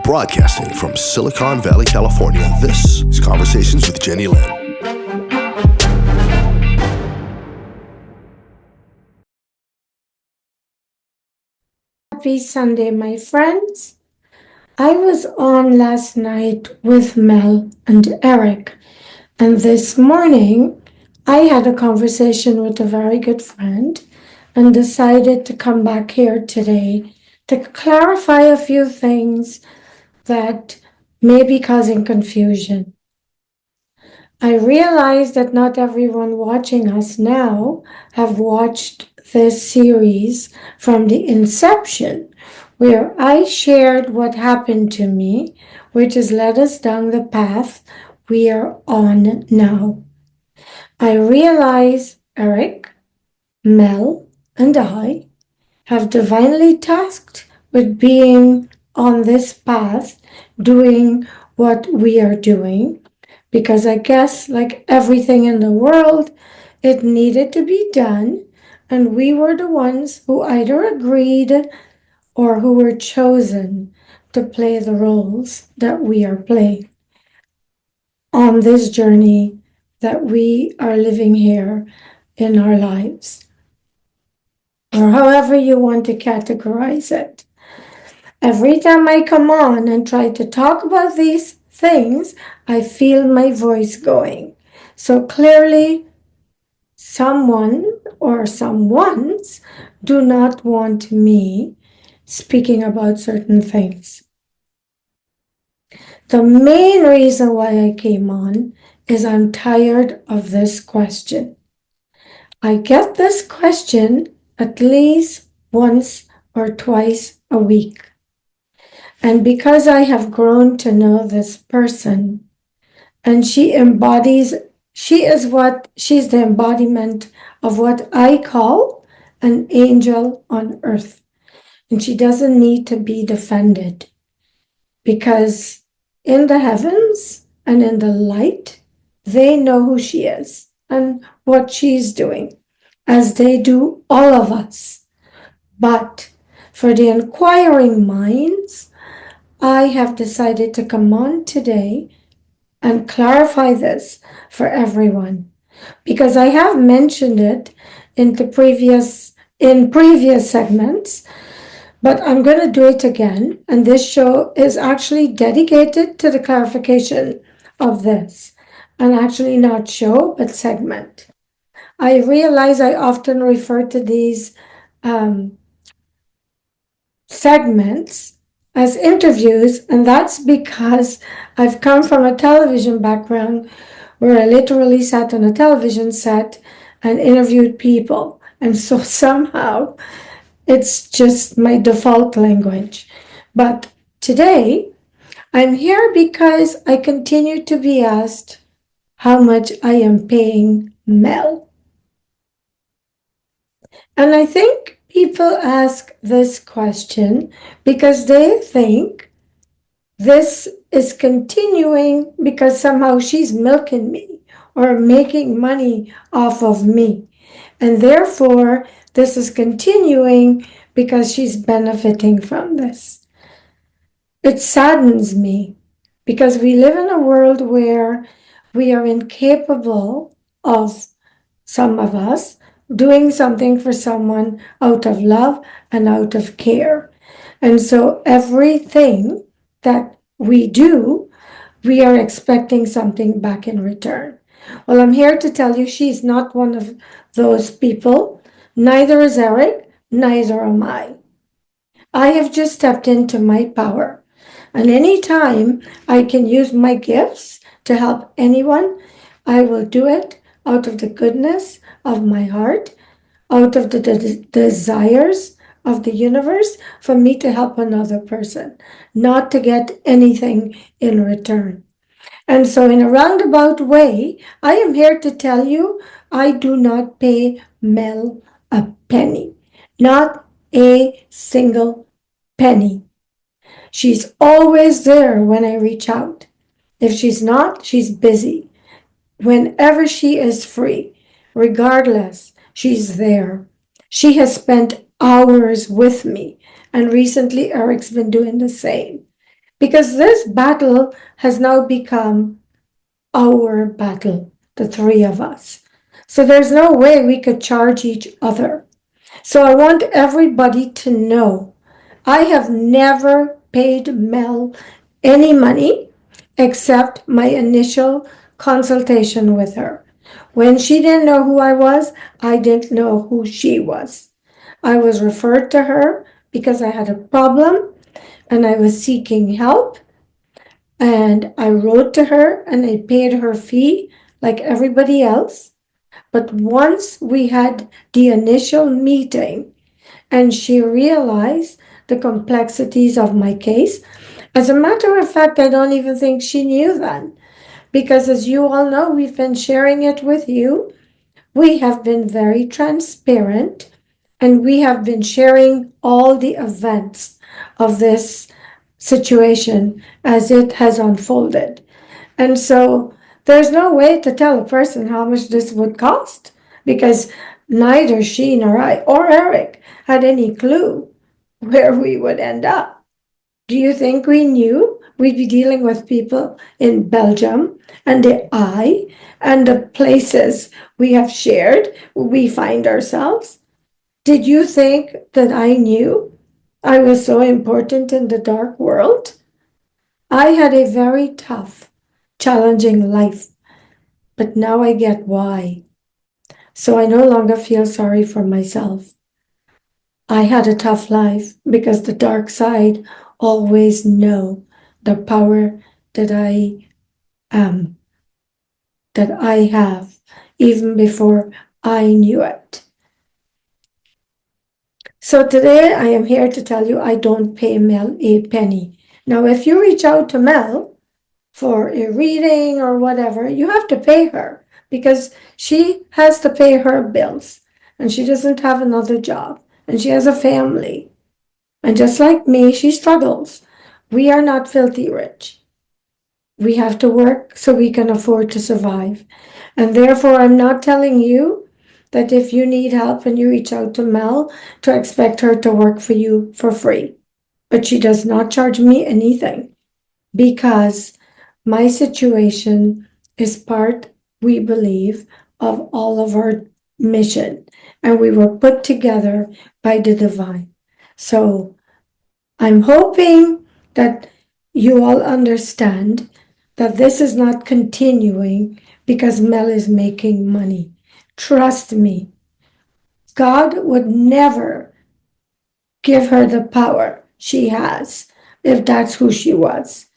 Broadcasting from Silicon Valley, California, this is Conversations with Jennylyn. Happy Sunday, my friends. I was on last night with Mel and Erik, and this morning I had a conversation with a very good friend and decided to come back here today to clarify a few things that may be causing confusion. I realize that not everyone watching us now have watched this series from the inception, where I shared what happened to me, which has led us down the path we are on now. I realize Erik, Mel, and I have divinely tasked with being on this path, doing what we are doing, because I guess, like everything in the world, it needed to be done, and we were the ones who either agreed or who were chosen to play the roles that we are playing on this journey that we are living here in our lives, or however you want to categorize it. Every time I come on and try to talk about these things, I feel my voice going. So clearly, someone or someones do not want me speaking about certain things. The main reason why I came on is I'm tired of this question. I get this question at least once or twice a week. And because I have grown to know this person, and she's the embodiment of what I call an angel on earth. And she doesn't need to be defended, because in the heavens and in the light, they know who she is and what she's doing, as they do all of us. But for the inquiring minds, I have decided to come on today and clarify this for everyone, because I have mentioned it in previous segments, but I'm going to do it again, and this show is actually dedicated to the clarification of this, and actually not show, but segment. I realize I often refer to these segments as interviews, and that's because I've come from a television background where I literally sat on a television set and interviewed people. And so somehow it's just my default language. But today I'm here because I continue to be asked how much I am paying Mel. And I think people ask this question because they think this is continuing because somehow she's milking me or making money off of me. And therefore, this is continuing because she's benefiting from this. It saddens me because we live in a world where we are incapable of, some of us, doing something for someone out of love and out of care. And so everything that we do, we are expecting something back in return. Well, I'm here to tell you she's not one of those people. Neither is Erik, neither am I. I have just stepped into my power. And anytime I can use my gifts to help anyone, I will do it out of the goodness of my heart, out of the desires of the universe for me to help another person, not to get anything in return. And so, in a roundabout way, I am here to tell you I do not pay Mel a penny, not a single penny. She's always there when I reach out. If she's not, she's busy. Whenever she is free, regardless, she's there. She has spent hours with me, and recently Erik's been doing the same. because this battle has now become our battle, the three of us. So there's no way we could charge each other. So I want everybody to know I have never paid Mel any money except my initial consultation with her. When she didn't know who I was, I didn't know who she was. I was referred to her because I had a problem and I was seeking help. And I wrote to her and I paid her fee like everybody else. But once we had the initial meeting and she realized the complexities of my case, as a matter of fact, I don't even think she knew then. Because as you all know, we've been sharing it with you. We have been very transparent and we have been sharing all the events of this situation as it has unfolded. And so there's no way to tell a person how much this would cost because neither she nor I or Eric had any clue where we would end up. Do you think we knew we'd be dealing with people in Belgium and the I and the places we have shared, we find ourselves? Did you think that I knew I was so important in the dark world? I had a very tough, challenging life, but now I get why. So I no longer feel sorry for myself. I had a tough life because the dark side always know the power that I am, that I have, even before I knew it. So today I am here to tell you I don't pay Mel a penny. Now, if you reach out to Mel for a reading or whatever, you have to pay her because she has to pay her bills and she doesn't have another job and she has a family. And just like me, she struggles. We are not filthy rich. We have to work so we can afford to survive. And therefore, I'm not telling you that if you need help and you reach out to Mel to expect her to work for you for free. But she does not charge me anything because my situation is part, we believe, of all of our mission. And we were put together by the divine. So I'm hoping that you all understand that this is not continuing because Mel is making money. Trust me, God would never give her the power she has if that's who she was.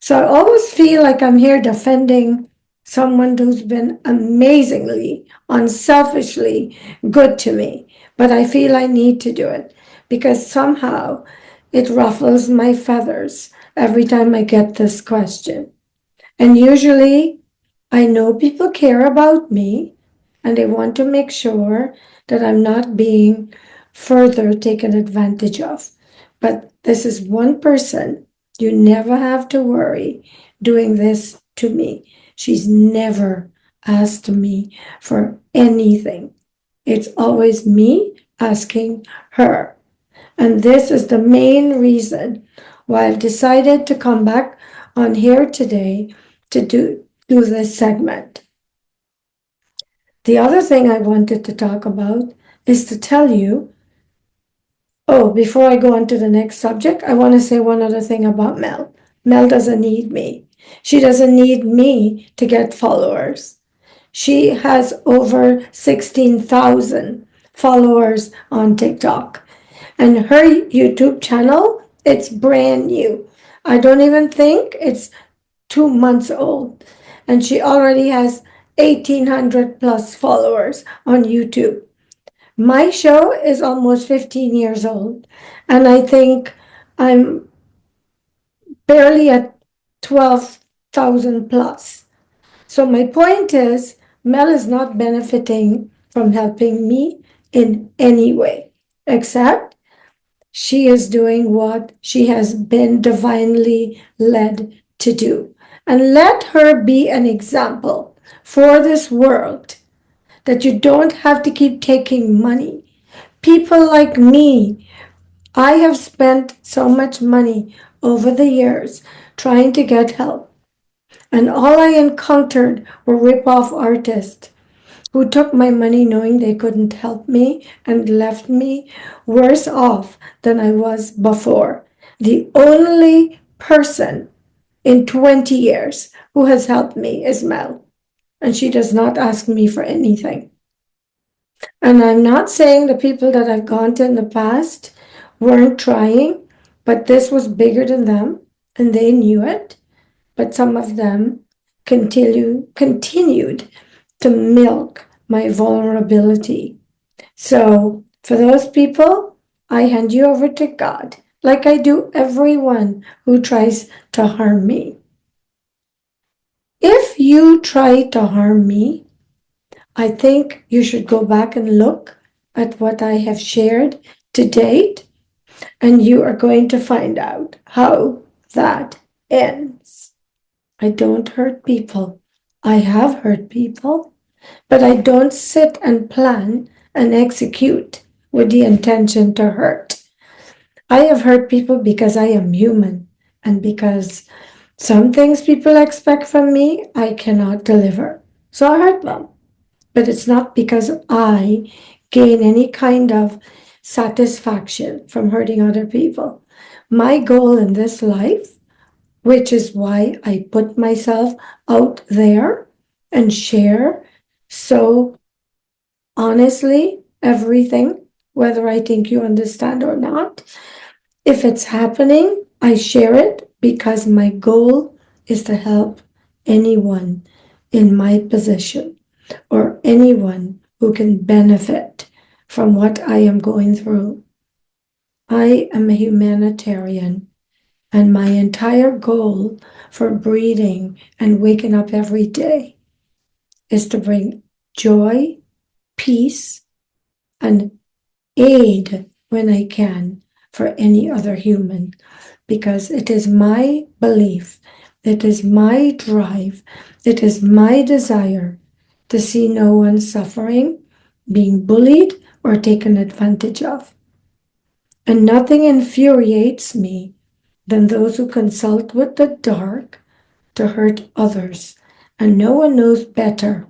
So I always feel like I'm here defending someone who's been amazingly, unselfishly good to me. But I feel I need to do it because somehow it ruffles my feathers every time I get this question. And usually I know people care about me and they want to make sure that I'm not being further taken advantage of. But this is one person you never have to worry doing this to me. She's never asked me for anything. It's always me asking her. And this is the main reason why I've decided to come back on here today to do this segment. The other thing I wanted to talk about is to tell you. Oh, before I go on to the next subject, I want to say one other thing about Mel. Mel doesn't need me. She doesn't need me to get followers. She has over 16,000 followers on TikTok. And her YouTube channel, it's brand new. I don't even think it's 2 months old. And she already has 1,800 plus followers on YouTube. My show is almost 15 years old. And I think I'm barely at 12,000 plus. So my point is, Mel is not benefiting from helping me in any way, except she is doing what she has been divinely led to do. And let her be an example for this world that you don't have to keep taking money. People like me I have spent so much money over the years trying to get help, and all I encountered were rip-off artists who took my money knowing they couldn't help me and left me worse off than I was before. The only person in 20 years who has helped me is Mel, and she does not ask me for anything. And I'm not saying the people that I've gone to in the past weren't trying, but this was bigger than them, and they knew it. But some of them continued to milk my vulnerability. So for those people, I hand you over to God, like I do everyone who tries to harm me. If you try to harm me, I think you should go back and look at what I have shared to date, and you are going to find out how that ends. I don't hurt people. I have hurt people, but I don't sit and plan and execute with the intention to hurt. I have hurt people because I am human and because some things people expect from me I cannot deliver. So I hurt them. But it's not because I gain any kind of satisfaction from hurting other people. My goal in this life, which is why I put myself out there and share so honestly everything, whether I think you understand or not. If it's happening, I share it because my goal is to help anyone in my position or anyone who can benefit from what I am going through. I am a humanitarian, and my entire goal for breathing and waking up every day is to bring joy, peace, and aid when I can for any other human, because it is my belief, it is my drive, it is my desire to see no one suffering, being bullied, or taken advantage of. And nothing infuriates me than those who consult with the dark to hurt others, and no one knows better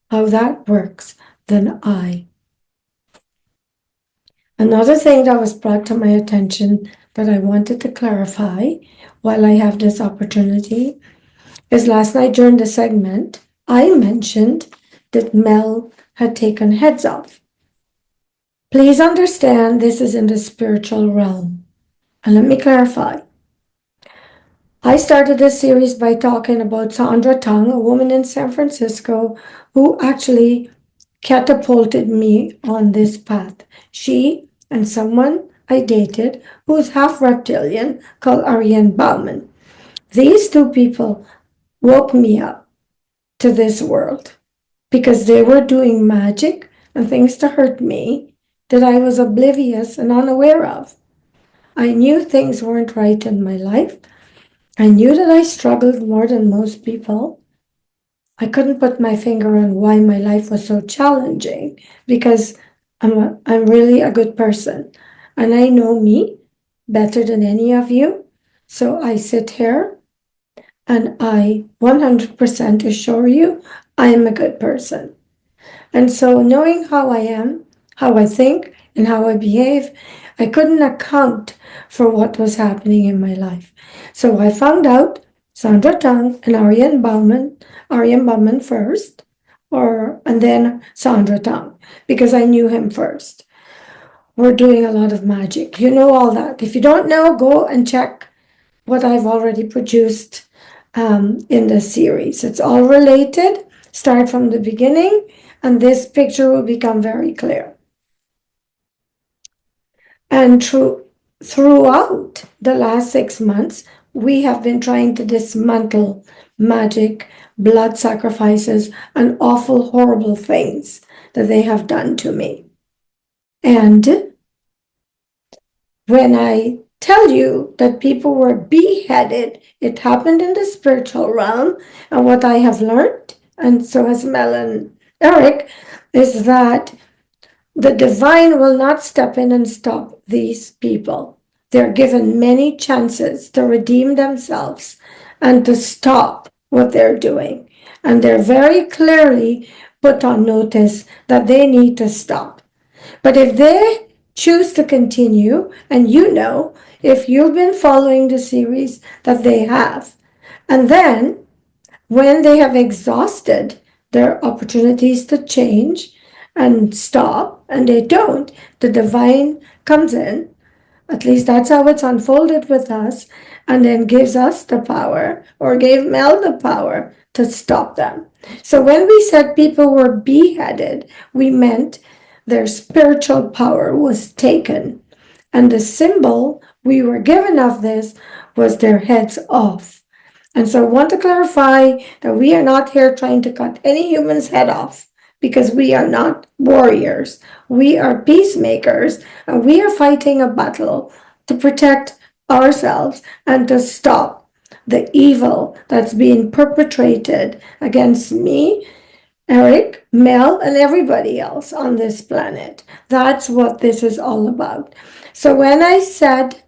how that works than I. Another thing that was brought to my attention that I wanted to clarify while I have this opportunity is last night during the segment, I mentioned that Mel had taken heads off. Please understand this is in the spiritual realm. And let me clarify. I started this series by talking about Sandra T S, a woman in San Francisco who actually catapulted me on this path. She and someone I dated who is half reptilian called Arjen Bouwman. These two people woke me up to this world because they were doing magic and things to hurt me that I was oblivious and unaware of. I knew things weren't right in my life. I knew that I struggled more than most people. I couldn't put my finger on why my life was so challenging because I'm really a good person and I know me better than any of you. So I sit here and I 100% assure you I am a good person. And so knowing how I am, how I think, and how I behave, I couldn't account for what was happening in my life. So I found out Sandra T S and Arjen Bouwman first, and then Sandra T S, because I knew him first. We're doing a lot of magic. You know all that. If you don't know, go and check what I've already produced in this series. It's all related. Start from the beginning, and this picture will become very clear. And throughout the last 6 months, we have been trying to dismantle magic, blood sacrifices, and awful, horrible things that they have done to me. And when I tell you that people were beheaded, it happened in the spiritual realm. And what I have learned, and so has Mel and Erik, is that the divine will not step in and stop these people. They're given many chances to redeem themselves and to stop what they're doing. And they're very clearly put on notice that they need to stop. But if they choose to continue, and if you've been following the series that they have, and then when they have exhausted their opportunities to change and stop, and they don't, the divine comes in. At least that's how it's unfolded with us, and then gives us the power, or gave Mel the power to stop them. So when we said people were beheaded, we meant their spiritual power was taken. And the symbol we were given of this was their heads off. And so I want to clarify that we are not here trying to cut any human's head off, because we are not warriors. We are peacemakers, and we are fighting a battle to protect ourselves and to stop the evil that's being perpetrated against me, Erik, Mel, and everybody else on this planet. That's what this is all about. So when I said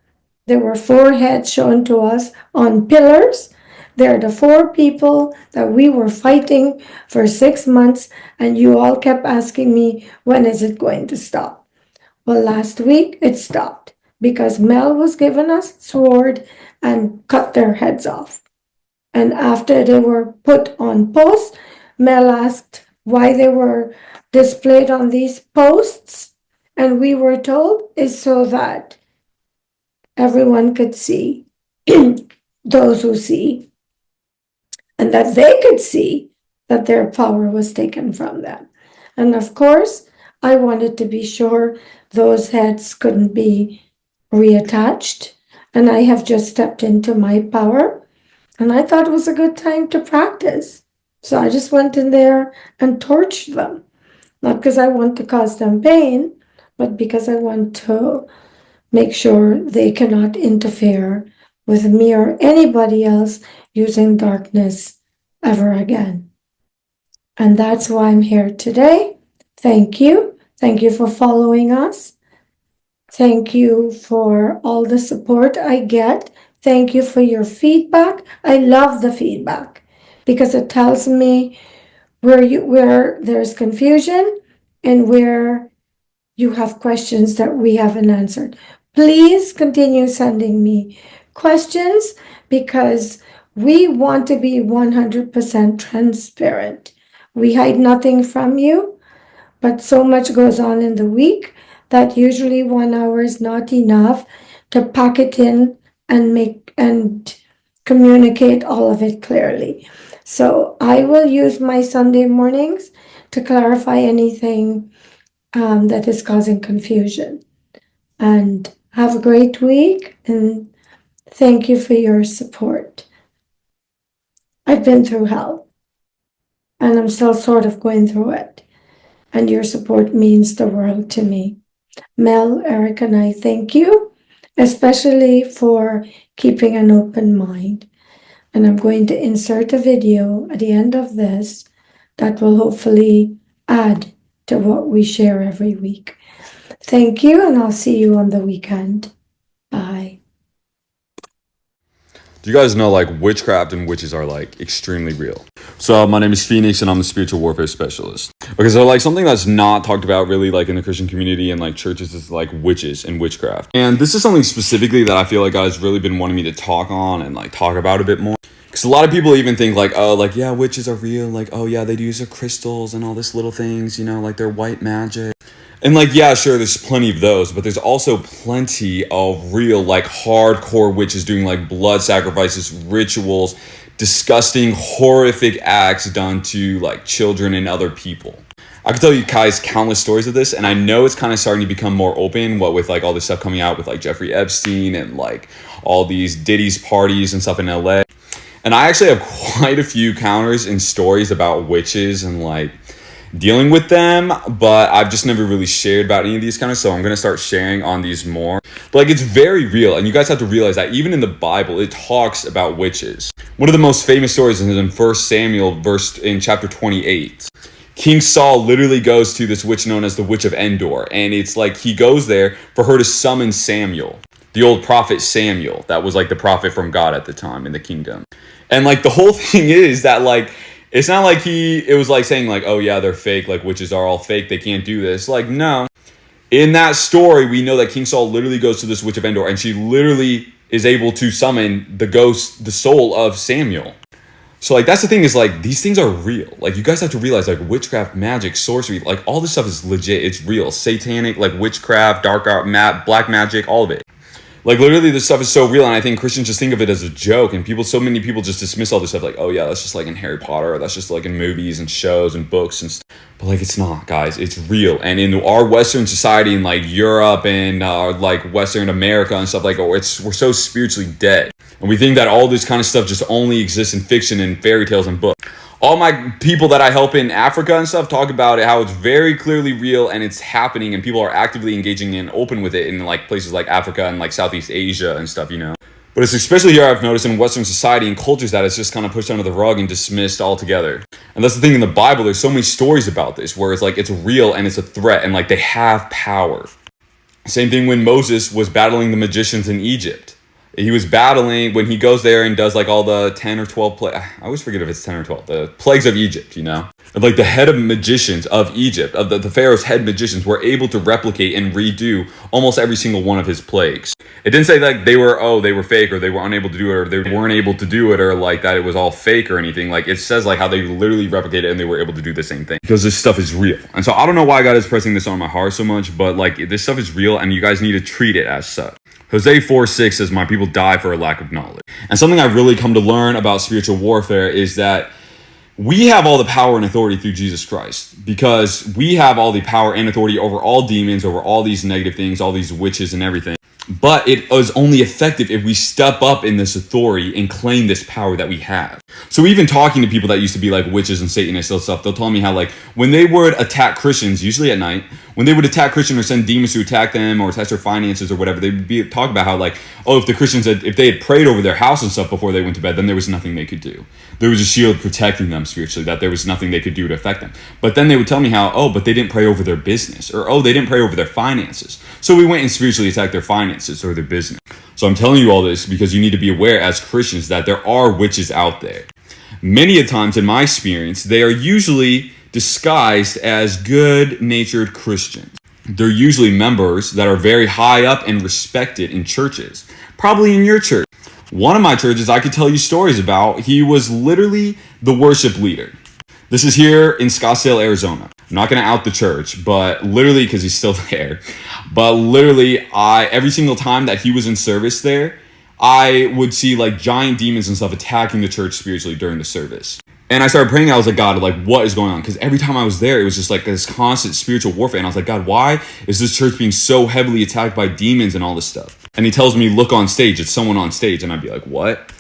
there were 4 heads shown to us on pillars, they're the 4 people that we were fighting for 6 months, and you all kept asking me, when is it going to stop? Well, last week it stopped because Mel was given a sword and cut their heads off. And after they were put on posts, Mel asked why they were displayed on these posts, and we were told is so that everyone could see, those who see, and that they could see that their power was taken from them. And of course, I wanted to be sure those heads couldn't be reattached, and I have just stepped into my power, and I thought it was a good time to practice. So I just went in there and torched them, not because I want to cause them pain, but because I want to make sure they cannot interfere with me or anybody else using darkness ever again. And that's why I'm here today. Thank you. Thank you for following us. Thank you for all the support I get. Thank you for your feedback. I love the feedback because it tells me where there's confusion and where you have questions that we haven't answered. Please continue sending me questions because we want to be 100% transparent. We hide nothing from you, but so much goes on in the week that usually 1 hour is not enough to pack it in and make and communicate all of it clearly. So I will use my Sunday mornings to clarify anything that is causing confusion. And have a great week, and thank you for your support. I've been through hell, and I'm still sort of going through it, and your support means the world to me. Mel, Erik, and I thank you, especially for keeping an open mind. And I'm going to insert a video at the end of this that will hopefully add to what we share every week. Thank you, and I'll see you on the weekend. Bye. Do you guys know like witchcraft and witches are like extremely real? So my name is Phoenix and I'm a spiritual warfare specialist. Okay, so like something that's not talked about really like in the Christian community and like churches is like witches and witchcraft. And this is something specifically that I feel like God has really been wanting me to talk on and like talk about a bit more. Because a lot of people even think like, oh, like, yeah, witches are real. Like, oh, yeah, they use their crystals and all this little things, you know, like they're white magic. And like, yeah, sure, there's plenty of those, but there's also plenty of real, like hardcore witches doing like blood sacrifices, rituals, disgusting, horrific acts done to like children and other people. I could tell you guys countless stories of this, and I know it's kind of starting to become more open, what with like all this stuff coming out with like Jeffrey Epstein and like all these Diddy's parties and stuff in LA. And I actually have quite a few counters and stories about witches and like dealing with them, but I've just never really shared about any of these kind of, so I'm going to start sharing on these more. But like, it's very real, and you guys have to realize that even in the Bible, it talks about witches. One of the most famous stories is in 1 Samuel, verse in chapter 28. King Saul literally goes to this witch known as the Witch of Endor, and it's like he goes there for her to summon Samuel. the old prophet Samuel, that was like the prophet from God at the time in the kingdom. And like the whole thing is that like, it's not like it was like saying like, oh yeah, they're fake, like witches are all fake, they can't do this. Like, no. In that story, we know that King Saul literally goes to this witch of Endor, and she literally is able to summon the soul of Samuel. So like, that's the thing, is like, these things are real. Like, you guys have to realize, like, witchcraft, magic, sorcery, like all this stuff is legit. It's real. Satanic, like witchcraft, dark art, black magic, all of it. Like, literally, this stuff is so real, and I think Christians just think of it as a joke, and so many people just dismiss all this stuff like, oh yeah, that's just like in Harry Potter, or that's just like in movies and shows and books and stuff. But like, it's not, guys. It's real. And in our Western society, in like Europe and like Western America and stuff, like, we're so spiritually dead, and we think that all this kind of stuff just only exists in fiction and fairy tales and books. All my people that I help in Africa and stuff talk about it, how it's very clearly real and it's happening, and people are actively engaging and open with it in like places like Africa and like Southeast Asia and stuff, you know. But it's especially here, I've noticed, in Western society and cultures, that it's just kind of pushed under the rug and dismissed altogether. And that's the thing, in the Bible, there's so many stories about this where it's like, it's real and it's a threat, and like they have power. Same thing when Moses was battling the magicians in Egypt. He was battling when he goes there and does like all the 10 or 12 plagues. I always forget if it's 10 or 12. The plagues of Egypt, you know? And like the head of magicians of Egypt, of the Pharaoh's head magicians, were able to replicate and redo almost every single one of his plagues. It didn't say that they were fake, or they were unable to do it, or they weren't able to do it, or like that it was all fake or anything. Like, it says like how they literally replicated it and they were able to do the same thing, because this stuff is real. And so I don't know why God is pressing this on my heart so much, but like, this stuff is real and you guys need to treat it as such. Hosea 4:6 says, my people die for a lack of knowledge. And something I've really come to learn about spiritual warfare is that we have all the power and authority through Jesus Christ, because we have all the power and authority over all demons, over all these negative things, all these witches and everything. But it is only effective if we step up in this authority and claim this power that we have. So even talking to people that used to be like witches and Satanists and stuff, they'll tell me how like when they would attack Christians, usually at night, when they would attack Christians or send demons to attack them or test their finances or whatever, they would talk about how like, oh, if the Christians if they had prayed over their house and stuff before they went to bed, then there was nothing they could do. There was a shield protecting them spiritually, that there was nothing they could do to affect them. But then they would tell me how, oh, but they didn't pray over their business, or oh, they didn't pray over their finances. So we went and spiritually attacked their finances or their business. So I'm telling you all this because you need to be aware as Christians that there are witches out there. Many a times in my experience, they are usually disguised as good-natured Christians. They're usually members that are very high up and respected in churches, probably in your church. One of my churches I could tell you stories about, he was literally the worship leader. This is here in Scottsdale, Arizona. I'm not going to out the church, but literally, because he's still there, but literally, every single time that he was in service there, I would see like giant demons and stuff attacking the church spiritually during the service. And I started praying. I was like, God, like, what is going on? Because every time I was there, it was just like this constant spiritual warfare. And I was like, God, why is this church being so heavily attacked by demons and all this stuff? And he tells me, look on stage. It's someone on stage. And I'd be like, what?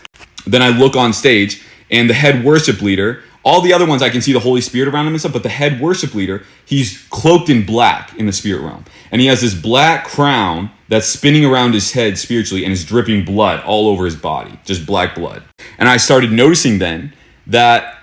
Then I look on stage, and the head worship leader, all the other ones, I can see the Holy Spirit around him and stuff, but the head worship leader, he's cloaked in black in the spirit realm. And he has this black crown that's spinning around his head spiritually and is dripping blood all over his body, just black blood. And I started noticing then that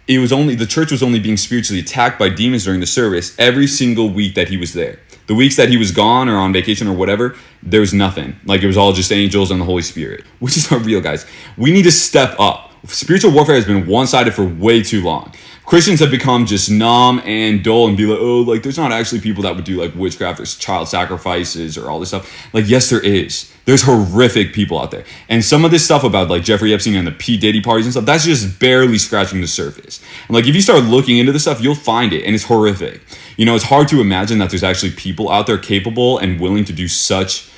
the church was only being spiritually attacked by demons during the service every single week that he was there. The weeks that he was gone or on vacation or whatever, there was nothing. Like, it was all just angels and the Holy Spirit, which is not real, guys. We need to step up. Spiritual warfare has been one-sided for way too long. Christians have become just numb and dull and be like, oh, like, there's not actually people that would do like witchcraft or child sacrifices or all this stuff. Like, yes, there is. There's horrific people out there. And some of this stuff about like Jeffrey Epstein and the P. Diddy parties and stuff, that's just barely scratching the surface. And like, if you start looking into this stuff, you'll find it, and it's horrific. You know, it's hard to imagine that there's actually people out there capable and willing to do such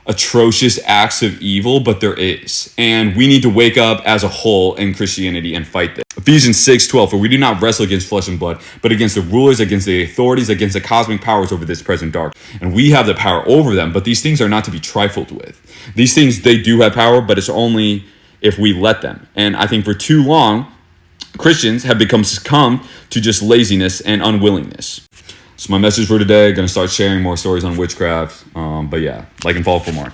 atrocious acts of evil, but there is. And we need to wake up as a whole in Christianity and fight this. Ephesians 6:12, for we do not wrestle against flesh and blood, but against the rulers, against the authorities, against the cosmic powers over this present dark. And we have the power over them, but these things are not to be trifled with. These things, they do have power, but it's only if we let them. And I think for too long, Christians have succumbed to just laziness and unwillingness. So my message for today, going to start sharing more stories on witchcraft. But yeah, like and follow for more.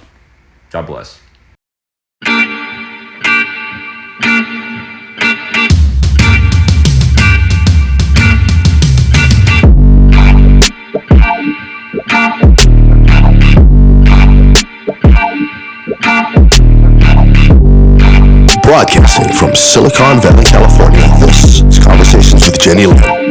God bless. Broadcasting from Silicon Valley, California, this is Conversations with Jennylyn.